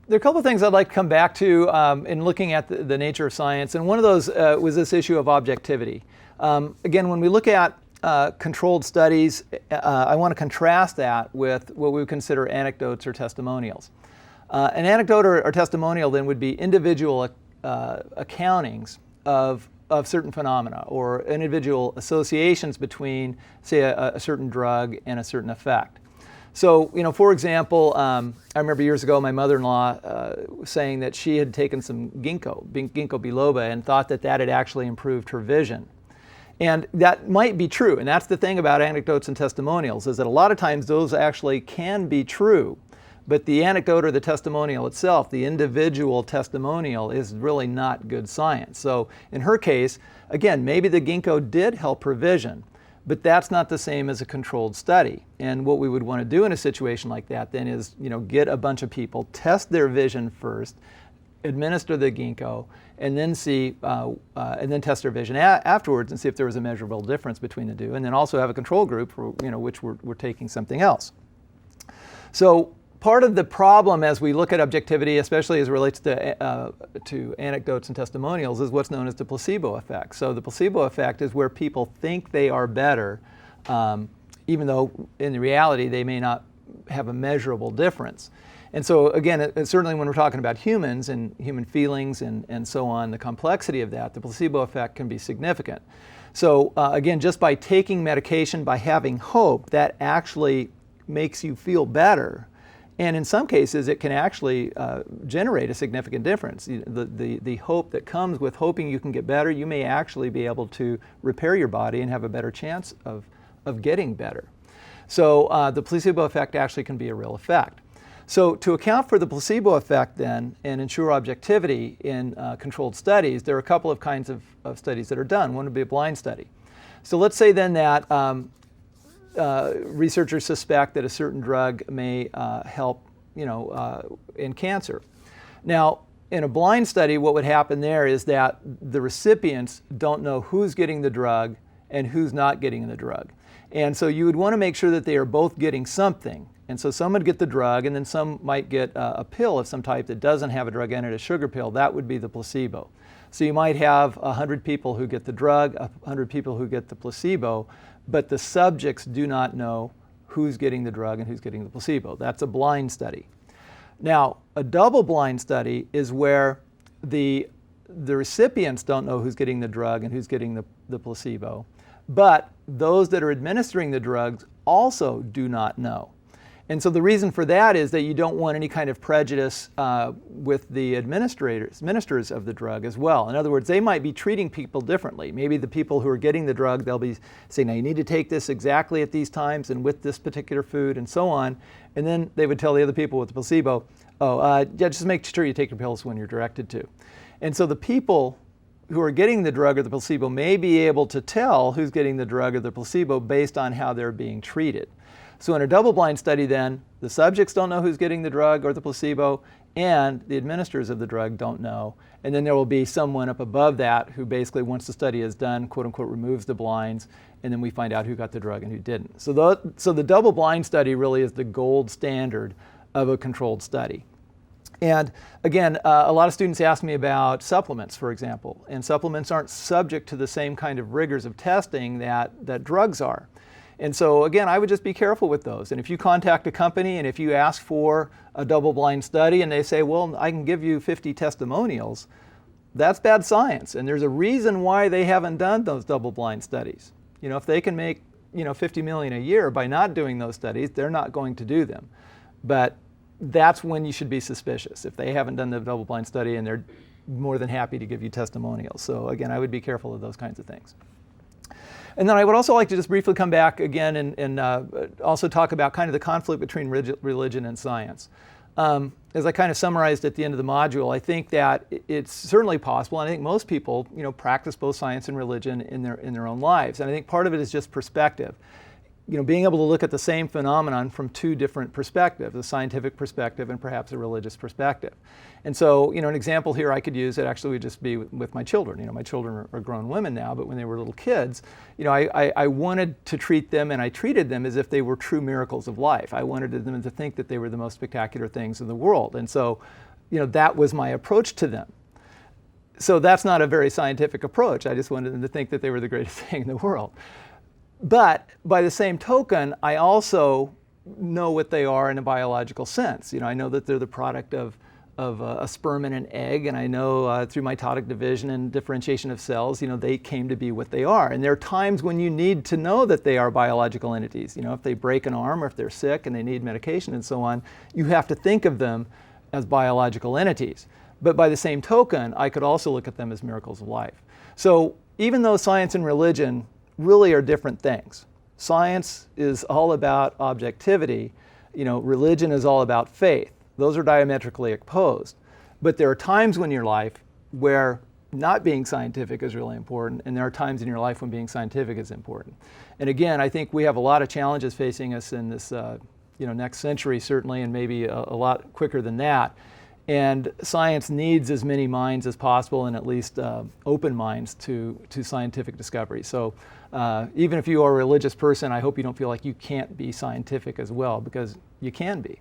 There are a couple of things I'd like to come back to in looking at the nature of science, and one of those was this issue of objectivity. Again, when we look at controlled studies, I want to contrast that with what we would consider anecdotes or testimonials. An anecdote or testimonial then would be individual accountings of certain phenomena or individual associations between, say, a certain drug and a certain effect. So, for example, I remember years ago my mother-in-law saying that she had taken some ginkgo biloba, and thought that that had actually improved her vision. And that might be true, and that's the thing about anecdotes and testimonials, is that a lot of times those actually can be true, but the anecdote or the testimonial itself, the individual testimonial, is really not good science. So in her case, again, maybe the ginkgo did help her vision, but that's not the same as a controlled study. And what we would want to do in a situation like that then is, get a bunch of people, test their vision first, administer the ginkgo, and then see, and then test their vision afterwards and see if there was a measurable difference between the two. And then also have a control group for, which we're taking something else. So part of the problem as we look at objectivity, especially as it relates to anecdotes and testimonials, is what's known as the placebo effect. So the placebo effect is where people think they are better, even though in reality they may not have a measurable difference. And so again, certainly when we're talking about humans and human feelings and so on, the complexity of that, the placebo effect can be significant. So again, just by taking medication, by having hope, that actually makes you feel better. And in some cases, it can actually generate a significant difference. The hope that comes with hoping you can get better, you may actually be able to repair your body and have a better chance of getting better. So the placebo effect actually can be a real effect. So to account for the placebo effect then and ensure objectivity in controlled studies, there are a couple of kinds of studies that are done. One would be a blind study. So let's say then that researchers suspect that a certain drug may help, in cancer. Now, in a blind study, what would happen there is that the recipients don't know who's getting the drug and who's not getting the drug. And so you would want to make sure that they are both getting something. And so some would get the drug, and then some might get a pill of some type that doesn't have a drug in it, a sugar pill. That would be the placebo. So you might have 100 people who get the drug, 100 people who get the placebo, but the subjects do not know who's getting the drug and who's getting the placebo. That's a blind study. Now, a double-blind study is where the recipients don't know who's getting the drug and who's getting the placebo, but those that are administering the drugs also do not know. And so the reason for that is that you don't want any kind of prejudice with the administrators of the drug as well. In other words, they might be treating people differently. Maybe the people who are getting the drug, they'll be saying, now you need to take this exactly at these times and with this particular food and so on. And then they would tell the other people with the placebo, yeah, just make sure you take your pills when you're directed to. And so the people who are getting the drug or the placebo may be able to tell who's getting the drug or the placebo based on how they're being treated. So in a double-blind study then, the subjects don't know who's getting the drug or the placebo, and the administrators of the drug don't know. And then there will be someone up above that who basically, once the study is done, quote unquote, removes the blinds, and then we find out who got the drug and who didn't. So the double-blind study really is the gold standard of a controlled study. And again, a lot of students ask me about supplements, for example, and supplements aren't subject to the same kind of rigors of testing that drugs are. And so again, I would just be careful with those. And if you contact a company and if you ask for a double-blind study and they say, well, I can give you 50 testimonials, that's bad science. And there's a reason why they haven't done those double-blind studies. If they can make, $50 million a year by not doing those studies, they're not going to do them. But that's when you should be suspicious, if they haven't done the double-blind study and they're more than happy to give you testimonials. So again, I would be careful of those kinds of things. And then I would also like to just briefly come back again and also talk about kind of the conflict between religion and science. As I kind of summarized at the end of the module, I think that it's certainly possible, and I think most people, practice both science and religion in their own lives. And I think part of it is just perspective. Being able to look at the same phenomenon from two different perspectives, a scientific perspective and perhaps a religious perspective. And so, an example here I could use that actually would just be with my children. My children are grown women now, but when they were little kids, I wanted to treat them, and I treated them as if they were true miracles of life. I wanted them to think that they were the most spectacular things in the world. And so, that was my approach to them. So that's not a very scientific approach. I just wanted them to think that they were the greatest thing in the world. But by the same token, I also know what they are in a biological sense. I know that they're the product of a sperm and an egg, and I know through mitotic division and differentiation of cells, they came to be what they are. And there are times when you need to know that they are biological entities. If they break an arm or if they're sick and they need medication and so on, you have to think of them as biological entities. But by the same token, I could also look at them as miracles of life. So even though science and religion really are different things, science is all about objectivity, religion is all about faith. Those are diametrically opposed. But there are times in your life where not being scientific is really important, and there are times in your life when being scientific is important. And again, I think we have a lot of challenges facing us in this next century, certainly, and maybe a lot quicker than that. And science needs as many minds as possible, and at least open minds to scientific discovery. So even if you are a religious person, I hope you don't feel like you can't be scientific as well, because you can be.